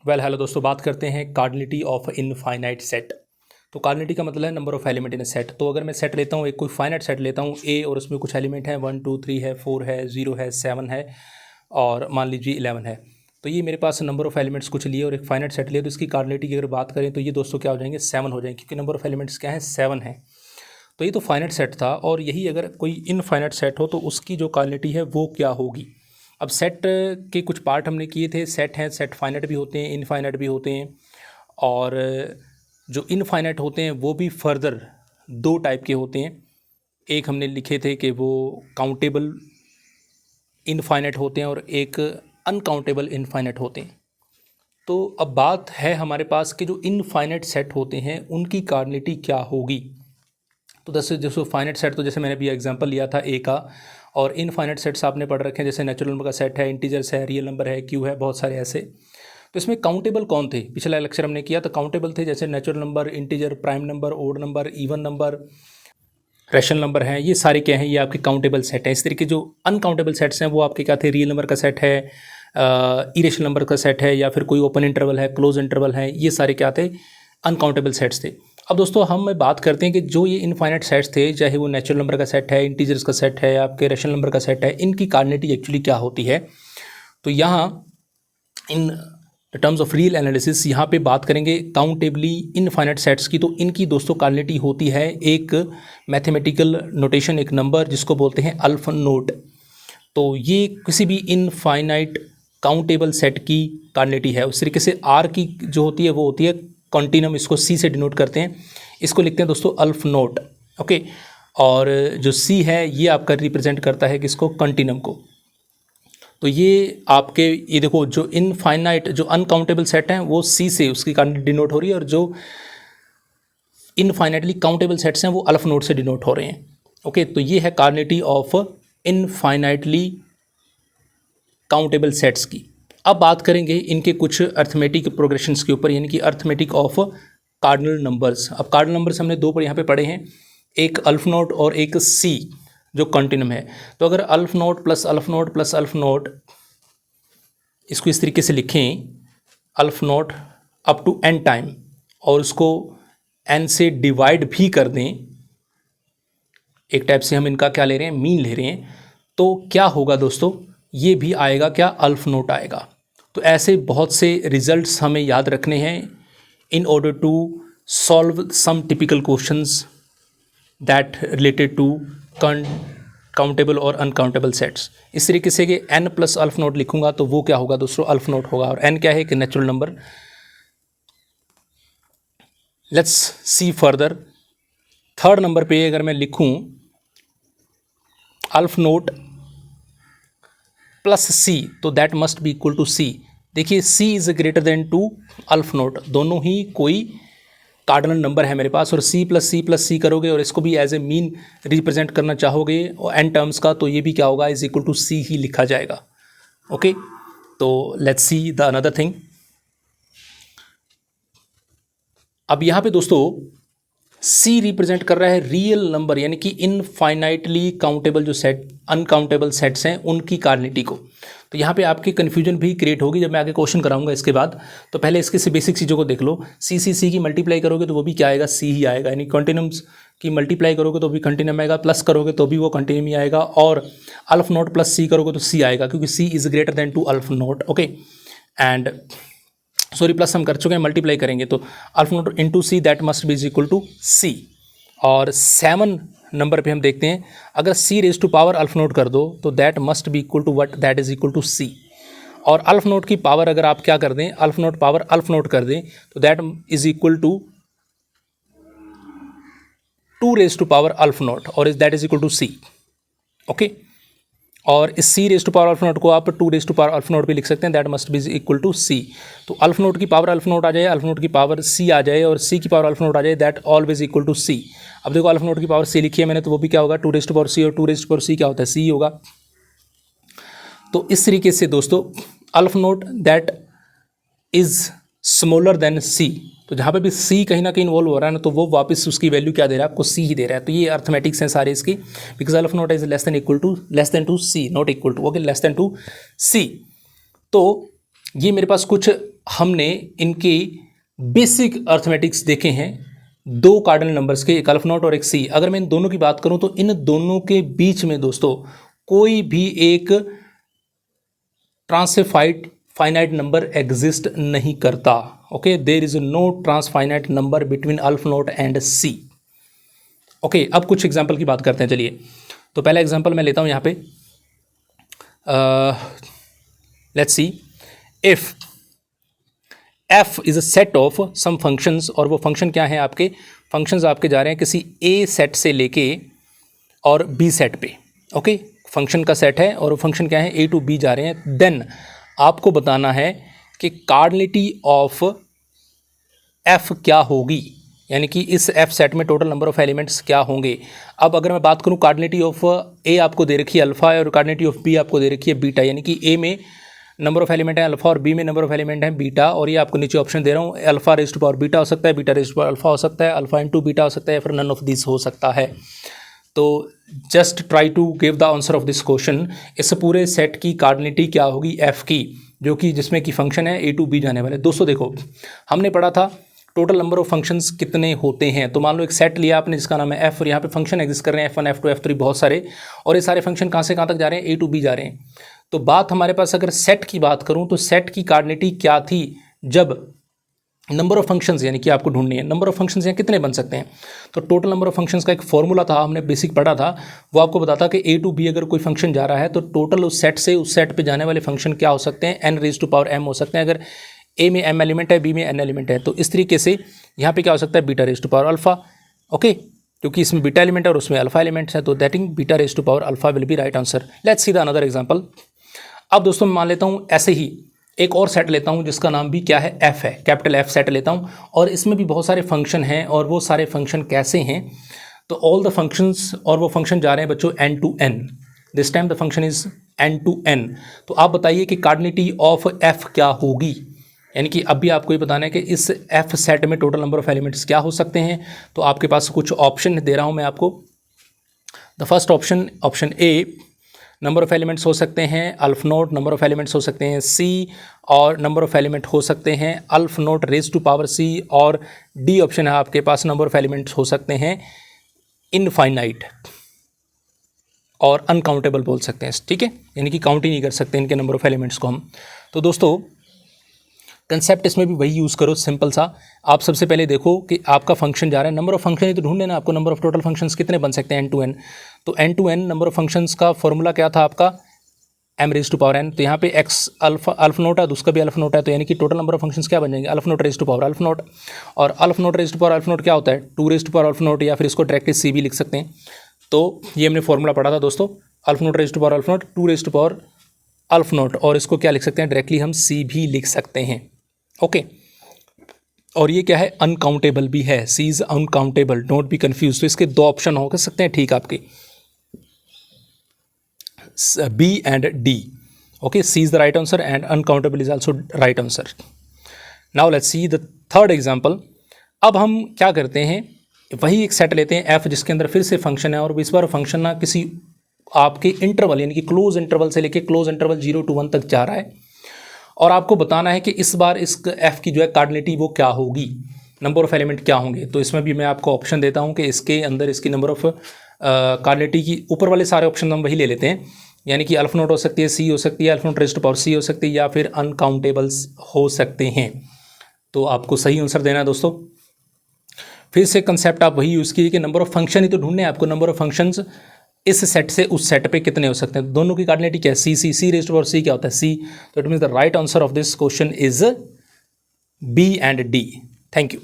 Hello दोस्तों, बात करते हैं कार्डिनलिटी ऑफ इनफाइनाइट सेट। तो कार्डिनलिटी का मतलब है number of element in a set. तो अगर मैं सेट लेता हूँ, एक कोई फाइनाइट सेट लेता हूँ ए, और उसमें कुछ एलिमेंट हैं 1 2 3 है, 4 है, 0 है, 7 है और मान लीजिए 11 है। तो ये मेरे पास नंबर ऑफ एलिमेंट्स कुछ लिए और एक फाइनाइट सेट लिए, तो इसकी कार्डिनलिटी की अगर बात करें तो ये दोस्तों क्या हो जाएंगे, 7 हो जाएंगे, क्योंकि नंबर ऑफ एलिमेंट्स क्या है, 7 है। तो ये तो फाइनाइट सेट था, और यही अगर कोई इनफाइनाइट सेट हो तो उसकी जो कार्डिनलिटी है वो क्या होगी। अब सेट के कुछ पार्ट हमने किए थे। सेट हैं, सेट फाइनाइट भी होते हैं, इनफाइनाइट भी होते हैं, और जो इनफाइनाइट होते हैं वो भी फर्दर दो टाइप के होते हैं। एक हमने लिखे थे कि वो काउंटेबल इनफाइनाइट होते हैं, और एक अनकाउंटेबल इनफाइनाइट होते हैं। तो अब बात है हमारे पास कि जो इनफाइनाइट सेट होते हैं उनकी कार्डिनलिटी क्या होगी। तो जैसे फाइनाइट सेट, तो जैसे मैंने भी एग्जांपल लिया था ए का, और इनफाइनाइट सेट्स आपने पढ़ रखे हैं, जैसे नेचुरल नंबर का सेट है, इंटीजर्स है, रियल नंबर है, क्यू है, बहुत सारे ऐसे। तो इसमें काउंटेबल कौन थे, पिछला लेक्चर हमने किया तो काउंटेबल थे जैसे natural number, integer, prime number, odd number, even number, rational number हैं। ये सारे क्या हैं, ये आपके काउंटेबल सेट हैं। इस तरीके जो अनकाउंटेबल सेट्स हैं वो आपके क्या थे, रियल नंबर का सेट है, इरेशनल नंबर का सेट है, या फिर कोई ओपन इंटरवल है, क्लोज इंटरवल है, ये सारे क्या थे, अनकाउंटेबल सेट्स थे। अब दोस्तों हम बात करते हैं कि जो ये इनफाइनाइट सेट्स थे, चाहे वो नेचुरल नंबर का सेट है, इंटीजर्स का सेट है, आपके रैशनल नंबर का सेट है, इनकी कार्डिनलिटी एक्चुअली क्या होती है। तो यहाँ in terms of real analysis यहाँ पे बात करेंगे काउंटेबली इनफाइनाइट सेट्स की। तो इनकी दोस्तों कार्डिनलिटी होती है एक मैथमेटिकल नोटेशन, एक नंबर जिसको बोलते हैं अल्फा नोट। तो ये किसी भी इनफाइनाइट काउंटेबल सेट की कार्डिनलिटी है। उस तरीके से आर की जो होती है वो होती है कॉन्टिनम, इसको सी से डिनोट करते हैं, इसको लिखते हैं दोस्तों अल्फ नोट। ओके, और जो सी है ये आपका रिप्रेजेंट करता है किसको, कॉन्टिनम को। तो ये आपके, ये देखो जो इनफाइनाइट जो अनकाउंटेबल सेट हैं वो सी से उसकी कार्डिनलिटी डिनोट हो रही है, और जो इनफाइनाइटली काउंटेबल सेट्स हैं वो अल्फ नोट से डिनोट हो रहे हैं। ओके, तो ये है cardinality of infinitely countable sets की। अब बात करेंगे इनके कुछ अर्थमेटिक प्रोग्रेशंस के ऊपर, यानी कि अर्थमेटिक ऑफ कार्डिनल नंबर्स। अब कार्डिनल नंबर्स हमने दो पर यहाँ पे पढ़े हैं, एक अल्फ नोट और एक सी जो कॉन्टिनम है। तो अगर aleph naught plus aleph naught plus aleph naught, इसको इस तरीके से लिखें, aleph naught up to n time, और उसको एन से डिवाइड भी कर दें, एक टाइप से हम इनका क्या ले रहे हैं, मीन ले रहे हैं, तो क्या होगा दोस्तों, ये भी आएगा क्या, अल्फ नोट आएगा। तो ऐसे बहुत से रिजल्ट्स हमें याद रखने हैं in order to solve some typical questions that related to countable और अनकाउंटेबल सेट्स। इस तरीके से कि n प्लस अल्फ नोट लिखूंगा तो वो क्या होगा दोस्तों, अल्फ नोट होगा, और n क्या है कि natural number. Let's see further. Third number पे अगर मैं लिखूं अल्फ नोट प्लस सी, तो that must be equal to c. देखिए c is greater than to अल्फ naught, दोनों ही कोई कार्डिनल नंबर है मेरे पास, और सी प्लस सी करोगे और इसको भी एज ए मीन रिप्रेजेंट करना चाहोगे और एन टर्म्स का, तो ये भी क्या होगा, इज इक्वल टू सी ही लिखा जाएगा। ओके, तो let's see the another thing. अब यहाँ पे दोस्तों सी रिप्रेजेंट कर रहा है रियल नंबर, यानी कि इनफाइनाइटली काउंटेबल जो सेट अनकाउंटेबल सेट्स हैं उनकी कार्डिनलिटी को। तो यहाँ पे आपकी कन्फ्यूजन भी क्रिएट होगी जब मैं आगे क्वेश्चन कराऊंगा इसके बाद। तो पहले इसके से बेसिक चीज़ों को देख लो। सी की मल्टीप्लाई करोगे तो वो भी क्या आएगा, सी ही आएगा, यानी कॉन्टिनम्स की मल्टीप्लाई करोगे तो भी कंटिन्यूम आएगा, प्लस करोगे तो भी वो कंटिन्यूम ही आएगा, और अल्फ नोट प्लस सी करोगे तो सी आएगा, क्योंकि C is greater than to अल्फ naught. Okay, and sorry plus हम कर चुके हैं, मल्टीप्लाई करेंगे तो अल्फ naught into C that must be is equal to C. और 7 नंबर पे हम देखते हैं, अगर C raise to power अल्फ naught कर दो तो that must be equal to what, that is equal to C. और अल्फ नोट की पावर अगर आप क्या कर दें, अल्फ नोट पावर अल्फ नोट कर दें तो that is equal to 2 raise to power अल्फ naught, और that is equal to c. Okay, और इस c raise to power अल्फ naught को आप 2 रेज टू पावर अल्फ नोट भी लिख सकते हैं, that must be equal to c. तो अल्फ नोट की पावर अल्फ नोट आ जाए, अल्फ नोट की पावर सी आ जाए, और सी की पावर अल्फ नोट आ जाए, दैट ऑलवेज इक्वल टू सी। अब देखो अल्फ नोट की पावर सी लिखी है मैंने, तो वो भी क्या होगा, 2 रेज टू पावर सी, और 2 रेज टू पावर सी क्या होता है, सी होगा। तो इस तरीके से दोस्तों aleph naught that is smaller than c, तो जहाँ पे भी सी कहीं ना कहीं इन्वॉल्व हो रहा है ना, तो वो वापस उसकी वैल्यू क्या दे रहा है, आपको सी ही दे रहा है। तो ये अर्थमेटिक्स हैं सारे इसकी, because aleph naught is less than to c, not equal to, okay, less than to c. तो ये मेरे पास कुछ हमने इनके बेसिक अर्थमेटिक्स देखे हैं, दो कार्डिनल नंबर्स के, एक अल्फ नॉट और एक सी। अगर मैं इन दोनों की बात करूं तो इन दोनों के बीच में दोस्तों कोई भी एक ट्रांसफाइनाइट फाइनाइट नंबर एग्जिस्ट नहीं करता। Okay, there is no transfinite number between aleph naught and c. Okay, अब कुछ एग्जांपल की बात करते हैं। चलिए, तो पहला एग्जांपल मैं लेता हूं यहां पे। Let's see, if f is a set of some functions, और वो फंक्शन क्या है, आपके फंक्शंस आपके जा रहे हैं किसी a सेट से लेके और b सेट पे। ओके, फंक्शन का सेट है और वो फंक्शन क्या है, a टू b जा रहे हैं। देन आपको बताना है कि कार्डिनलिटी ऑफ f क्या होगी, यानी कि इस f सेट में टोटल नंबर ऑफ एलिमेंट्स क्या होंगे। अब अगर मैं बात करूं, कार्डिनलिटी ऑफ a आपको दे रखी है अल्फा और कार्डिनलिटी ऑफ b आपको दे रखी है बीटा, यानी कि a में नंबर ऑफ एलिमेंट है अल्फा और बी में नंबर ऑफ एलिमेंट है बीटा, और ये आपको नीचे ऑप्शन दे रहा हूँ, alpha raise to power beta हो सकता है, beta raise to power alpha हो सकता है, अल्फा इनटू बीटा हो सकता है, या फिर नन ऑफ दिस हो सकता है। तो just try to give the answer of this question. इस पूरे सेट की कार्डिनलिटी क्या होगी एफ की, जो कि जिसमें कि फंक्शन है ए टू बी जाने वाले। दोस्तों देखो, हमने पढ़ा था टोटल नंबर ऑफ फंक्शंस कितने होते हैं। तो मान लो एक सेट लिया आपने जिसका नाम है एफ, और यहाँ पे फंक्शन एग्जिस्ट कर रहे हैं F1 F2 F3 बहुत सारे, और ये सारे फंक्शन कहाँ से कहाँ तक जा रहे हैं, ए टू बी जा रहे हैं। तो बात हमारे पास अगर सेट की बात करूं तो सेट की कार्डिनलिटी क्या थी, जब नंबर ऑफ फंक्शंस, यानी कि आपको ढूंढनी है नंबर ऑफ फंक्शंस यहाँ कितने बन सकते हैं। तो टोटल नंबर ऑफ फंक्शंस का एक फॉर्मूला था, हमने बेसिक पढ़ा था, वो आपको बताता कि ए टू बी अगर कोई फंक्शन जा रहा है तो टोटल उस सेट से उस सेट पे जाने वाले फंक्शन क्या हो सकते हैं, n raise to power m हो सकते हैं। अगर a में m एलिमेंट है, b में n एलिमेंट है, तो इस तरीके से यहाँ पे क्या हो सकता है, beta raise to power alpha. Okay, क्योंकि इसमें बीटा एलिमेंट है और उसमें अल्फा एलिमेंट्स है, तो that in beta raise to power alpha will be right answer. Let's see the another example. अब दोस्तों मैं मान लेता हूँ ऐसे ही एक और सेट लेता हूँ जिसका नाम भी क्या है, f है, कैपिटल F सेट लेता हूँ, और इसमें भी बहुत सारे फंक्शन हैं, और वो सारे फंक्शन कैसे हैं, तो ऑल द फंक्शंस, और वो फंक्शन जा रहे हैं बच्चों n to n। This time the function is n to n। तो आप बताइए कि कार्डिनलिटी ऑफ f क्या होगी, यानी कि अभी आपको ये बताना है कि इस f सेट में टोटल नंबर ऑफ एलिमेंट्स क्या हो सकते हैं। तो आपके पास कुछ ऑप्शन दे रहा हूँ मैं आपको। The first option, option A, number of elements हो सकते हैं अल्फ नोट, नंबर ऑफ एलिमेंट्स हो सकते हैं सी, और नंबर ऑफ एलिमेंट हो सकते हैं अल्फ नोट रेज़ टू पावर सी, और डी ऑप्शन है आपके पास, नंबर ऑफ एलिमेंट्स हो सकते हैं इनफाइनाइट और अनकाउंटेबल बोल सकते हैं। ठीक है, यानी कि काउंट ही नहीं कर सकते इनके नंबर ऑफ एलिमेंट्स को हम। तो दोस्तों कंसेप्ट इसमें भी वही यूज़ करो, सिंपल सा। आप सबसे पहले देखो कि आपका फंक्शन जा रहा है, नंबर ऑफ फंक्शन ही तो ढूंढने ना आपको, नंबर ऑफ टोटल फंक्शंस कितने बन सकते हैं, n टू n। तो n to n number of functions का फॉर्मूला क्या था आपका, m rays to power n। तो यहाँ पे x अल्फ नोट है, तो उसका भी अल्फ नोट है, तो यानी कि टोटल नंबर ऑफ फंक्शंस क्या बन जाएंगे, aleph naught raise to power अल्फ naught. और अल्फ naught raise to power अल्फ naught क्या होता है, 2 रेज़ टू पावर अल्फ नोट, या फिर इसको डायरेक्टली सी भी लिख सकते हैं। तो ये हमने फॉर्मूला पढ़ा था दोस्तों, aleph naught raise to power अल्फ naught, 2 raise to power अल्फ naught, और इसको क्या लिख सकते हैं, डायरेक्टली हम सी भी लिख सकते हैं। ओके, और ये क्या है, अनकाउंटेबल भी है, c is uncountable, don't be confuse. तो इसके दो ऑप्शन हो सकते हैं, ठीक आपके, B and D. Okay, c is the right answer and uncountable is also right answer. Now let's see the third example. अब हम क्या करते हैं, वही एक सेट लेते हैं एफ जिसके अंदर फिर से फंक्शन है, और इस बार फंक्शन ना किसी आपके इंटरवल यानी कि क्लोज इंटरवल से लेके क्लोज इंटरवल 0 to 1 तक जा रहा है, और आपको बताना है कि इस बार इस f की जो है कार्डिनलिटी वो क्या होगी, नंबर ऑफ एलिमेंट क्या होंगे। तो इसमें भी मैं आपको ऑप्शन देता हूं कि इसके अंदर इसकी नंबर ऑफ कार्डिनलिटी की ऊपर वाले सारे ऑप्शन हम वही ले लेते हैं, यानी कि अल्फ नोट हो सकती है, सी हो सकती है, अल्फ नोट रेज़ टू पावर सी हो सकती है, या फिर अनकाउंटेबल्स हो सकते हैं। तो आपको सही आंसर देना है दोस्तों। फिर से कंसेप्ट आप वही यूज़ कीजिए कि नंबर ऑफ फंक्शन ही तो ढूंढने हैं आपको, नंबर ऑफ फंक्शंस इस सेट से उस सेट पे कितने हो सकते हैं। दोनों की कार्डिनलिटी क्या है, C raise to power C क्या होता है, सी। तो it means the right answer of this question is B and D. Thank you.